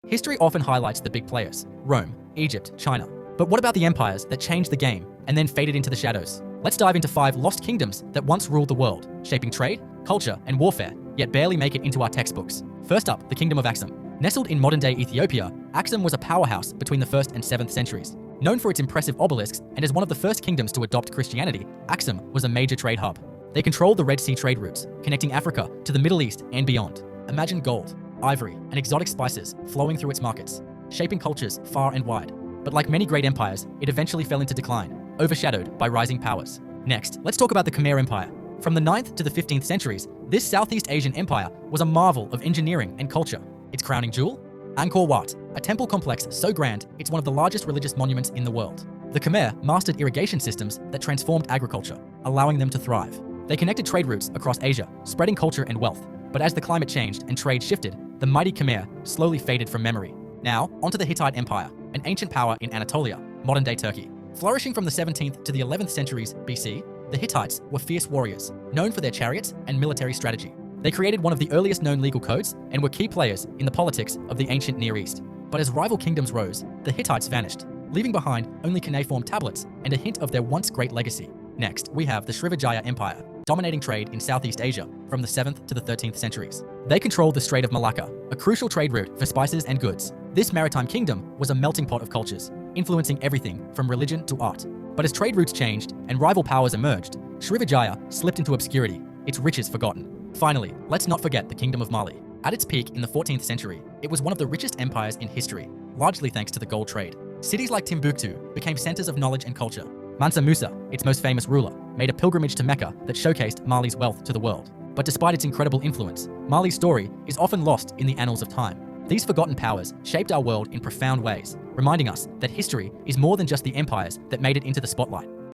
History often highlights the big players: Rome, Egypt, China. But what about the empires that changed the game and then faded into the shadows? Let's dive into 5 lost kingdoms that once ruled the world, shaping trade, culture, and warfare, yet barely make it into our textbooks. First up, the Kingdom of Axum. Nestled in modern-day Ethiopia, Axum was a powerhouse between the 1st and 7th centuries. Known for its impressive obelisks and as one of the first kingdoms to adopt Christianity, Axum was a major trade hub. They controlled the Red Sea trade routes, connecting Africa to the Middle East and beyond. Imagine gold, ivory, and exotic spices flowing through its markets, shaping cultures far and wide. But like many great empires, it eventually fell into decline, overshadowed by rising powers. Next, let's talk about the Khmer Empire. From the 9th to the 15th centuries, this Southeast Asian empire was a marvel of engineering and culture. Its crowning jewel? Angkor Wat, a temple complex so grand it's one of the largest religious monuments in the world. The Khmer mastered irrigation systems that transformed agriculture, allowing them to thrive. They connected trade routes across Asia, spreading culture and wealth. But as the climate changed and trade shifted, the mighty Khmer slowly faded from memory. Now, onto the Hittite Empire, an ancient power in Anatolia, modern-day Turkey. Flourishing from the 17th to the 11th centuries BC, the Hittites were fierce warriors, known for their chariots and military strategy. They created one of the earliest known legal codes and were key players in the politics of the ancient Near East. But as rival kingdoms rose, the Hittites vanished, leaving behind only cuneiform tablets and a hint of their once great legacy. Next, we have the Srivijaya Empire, dominating trade in Southeast Asia from the 7th to the 13th centuries. They controlled the Strait of Malacca, a crucial trade route for spices and goods. This maritime kingdom was a melting pot of cultures, influencing everything from religion to art. But as trade routes changed and rival powers emerged, Srivijaya slipped into obscurity, its riches forgotten. Finally, let's not forget the Kingdom of Mali. At its peak in the 14th century, it was one of the richest empires in history, largely thanks to the gold trade. Cities like Timbuktu became centers of knowledge and culture. Mansa Musa, its most famous ruler, made a pilgrimage to Mecca that showcased Mali's wealth to the world. But despite its incredible influence, Mali's story is often lost in the annals of time. These forgotten powers shaped our world in profound ways, reminding us that history is more than just the empires that made it into the spotlight.